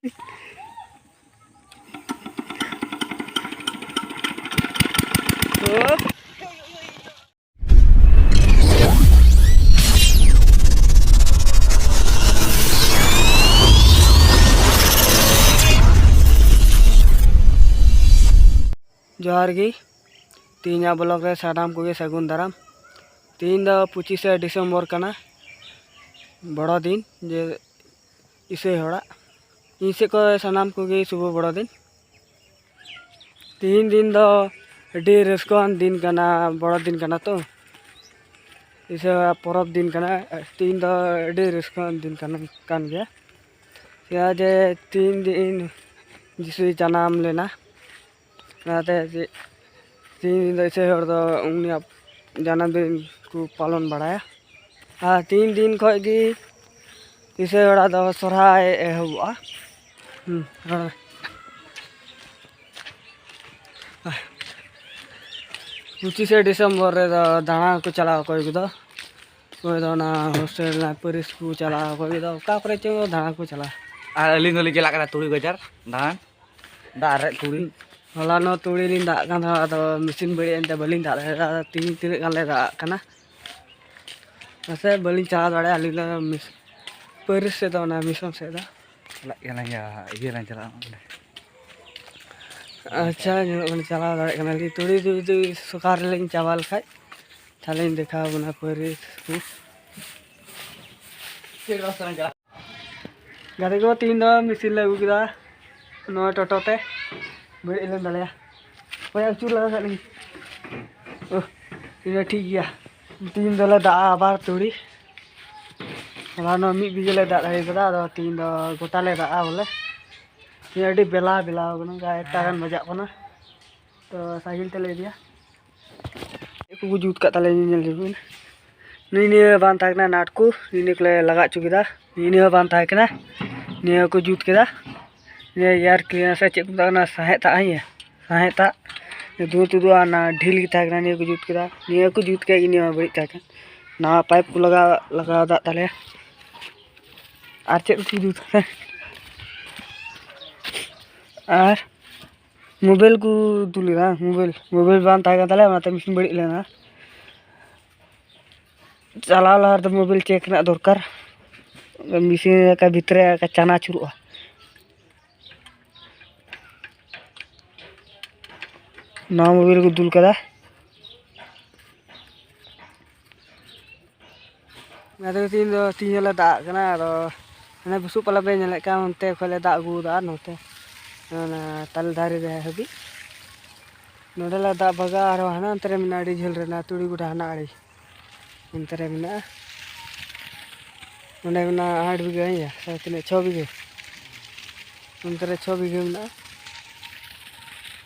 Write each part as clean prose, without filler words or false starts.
जोहार गी तीन ब्लॉक रे सानाम को सगुन दाराम। तीन 25 डिसेम्बर कना बड़ा दिन जे इसे हड़ा इसे को सानाम को शुभ बड़ा दिन। तीन दिन दो अडी रस्कान दिन कना बड़ा दिन कना तो इसे परब दिन कना। तीन दो अडी रस्कान दिन कना कान गया या जे 3 दिन जिसु जन्म लेना नाते 3 दिन ऐसे हर दो उन्हें जन्मदिन को पालन बढ़ाया। 3 दिन खोगी इसे हड़ा दो सोहराय हुआ। 25 डिसेम्बर रे दाना को चला कोई दो ना हॉस्टल ना परिस को चला कोई दो का करे चो दाना को चला अलिंग अलिंग चला करा तुड़ी गजार धान दारे तुड़ी होला नो तुड़ी लिन दा कान दा मशीन बड़ी एंते बलिंग दा तीन तीन कान ले दा कना ऐसे बलिंग चला दाड़े अलिंग मिस परिस से दो ना मिशन से दा चला या ये लाइन चला। अच्छा चला दाड़े कना ली तुड़ी तुड़ी सुकार लेन चावल खाए थाले देखा बना परिस को गाड़ी को 3 दो मिसिन लगू किदा नो टोटो ते बड़ी लेन दाड़े कोई चूर लगा खाली ओ ये ठीक गया 3 दले दा आबार तुड़ी होला नो मी बिजले दा दाड़ी कदा 3 दो गोटा ले दा बोले ये अडी बेला बेला गनो गा एकटागान बजा कोना तो साइकिल ते ले दिया को जूत का तले नेल जबुन नी बान थाकना नाटकू नी को लगा चुकीदा नी बान थाकना नी को जूत केदा ये यार क्लियर से चेक ना सहायता आई है सहायता दूर तो ना ढील की थाकना नी को जूत केदा नी को जूत के नी बड़ी थाकन ना पाइप को लगा दा तले आर चेक को जूत आर मोबाइल को तुलेदा मोबाइल बान थाकन तले माते मिशन बड़ी लेना चला लहर मोबाइल चेक ना दरकार मिशन का भितरे का चाना चुरुआ ना मोबाइल को दुल कदा मैं तो तीन ले दा कना ना बुसु पला पे नेले का उनते खले दा गु दा नोते ना तल धारे रे हबी नोडला दा बगा आरो हना अंतरे मिनाडी झेल रे ना तुड़ी गुडा हना आड़ी अंतरे मिना नोडे मिना 8 बीघा है या तने 6 बीघे अंतरे 6 बीघे मिना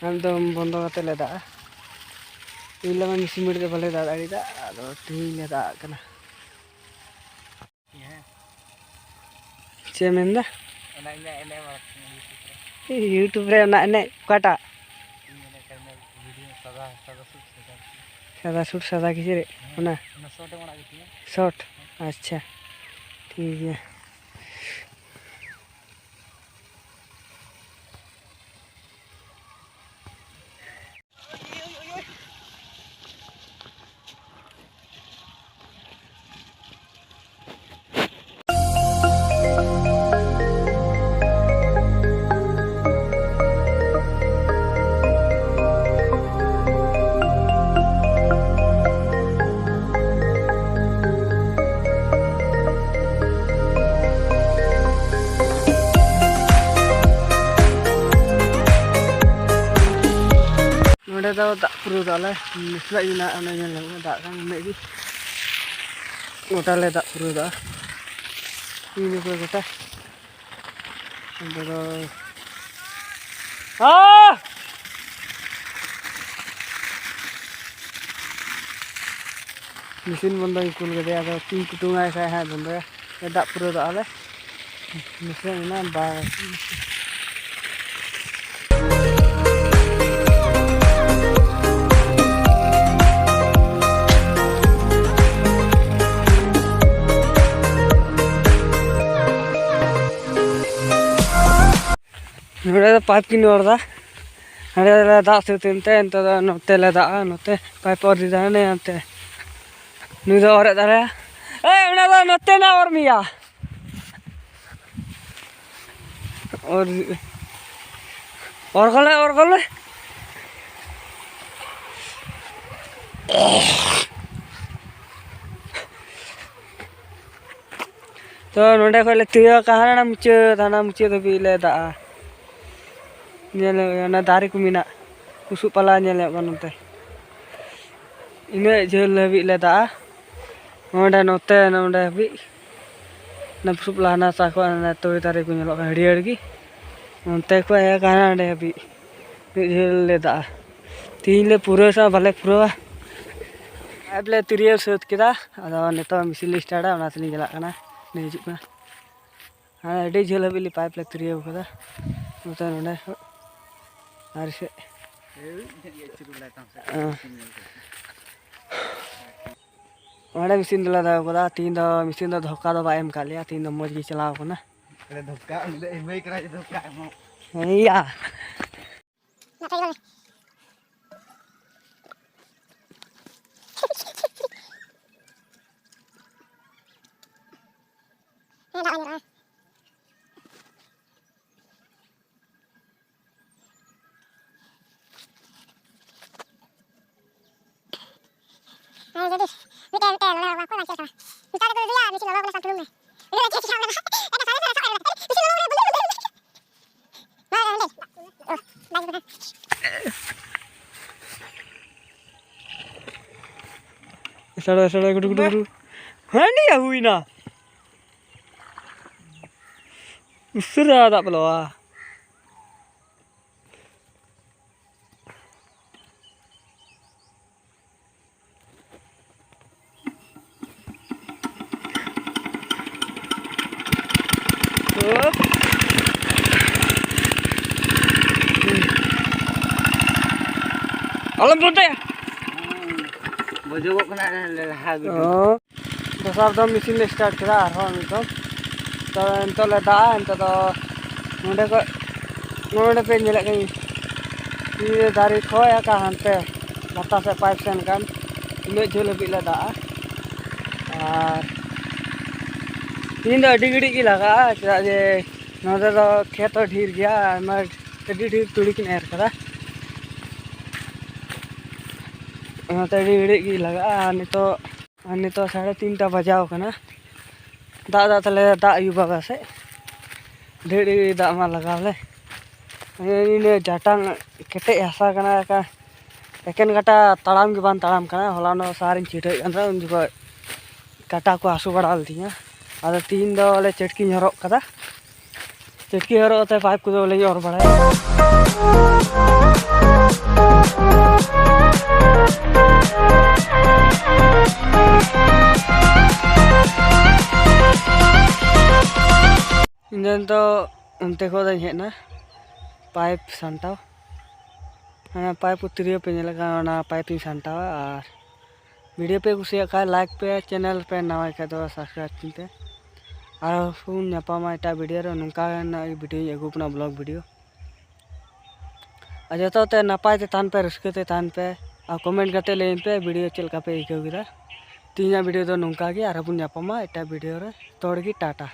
हम तो बंदो कते ले दा इला मन सिमेंट दे भले दा दाड़ी दा आदो तीन ले दा कना चे मेंदा यूट्यूब रे ना ने काटा सदा सूट सदा किसी रे ना शॉर्ट अच्छा ठीक है। दा पुरु दाले मिसला इना ana nyala da kan maybe गोटा ले दा पुरु दा ini ko गोटा अंदर mesin benda ikut gede ada tim kutungai saya hai benda दा पुरु दा ले misla ina ba नोड़े पाइप की नोड़दा हड़े दाग सेते एंत नोते ले दागा नोते पाइप और दिदाने अंते नुई दो और दारे ए उना दो नोते ना और मिया और गले तो नोडे खले तिया कहाना मुचे धबी ले दा नेले दारे को मिना उसु पला नेले बनते इने झेल हबी ले दा नोडे नोते नोडे हबी नपसु पलाना साको ना तोय दारे को नेलो हरियर गी नोते को या कहाना डे हबी झेल ले दा तीन ले पूरा सा भले पूरा एबले तिरिया सेत किदा अदा नेता मिसिल स्टार्ट ओना तली जला कना निजुक ना हाँ अड़ी झेल हबी पाइप ले तिरिया कदा नोते नोडे आर से वाडे मिसिन दिला दा कदा तीन द मिसिन द धक्का द बाएम कालिया तीन द मज गी चलाव कना अरे धक्का उले एमई करा धक्का मो हैया सड़ा गुडू हाँ नहीं हुई ना उसरा दा बलवा अलम बोलते बजो को ना लहा दसार दम मिसिन ले स्टार्ट करा आरो नितो तो एंतो ले दा एंतो तो नोडे पे नेले गई ये दारी खोया का हनते लता से पाइप सेन कान इने झोल बिला दा और तीन दो अडी गड़ी की लगा चला जे नोडे तो खेत ढीर गया मैं अडी ढीर तुड़ी की नेर करा तड़ी गड़ी की लगा नहीं तो 3:30 बजाव कना दा तले दा युवा से ढेरी दा मा लगावले इने जाटांग केटे हसा कना का एकेन काटा ताड़ाम के बान ताड़ाम कना हलानो सारिन चिटे अंदर उन जुगा काटा को आसु बड़ाल दिया आदा तीन दो ले चटकी हरो कदा चटकी हरो ते पाइप को ले और बड़ा इंजन तो उनते को हेना पाइप सांटाव पाइप उतरियो पे लगा पाइप सांटाव और वीडियो पे कुछ लाइक पे चैनल पे नवा का तो सब्सक्राइब पे और फोन नापामा एटा वीडियो नौका वीडियो अगुपना ब्लॉग वीडियो और जो ते नपाय ते तान पे रस्के तान पे और कमेंट करते लेन पे वीडियो चलका पे इको गिरा तीन वीडियो तो नौका और अपन नापामा एटा वीडियो रे तोड़ की टाटा।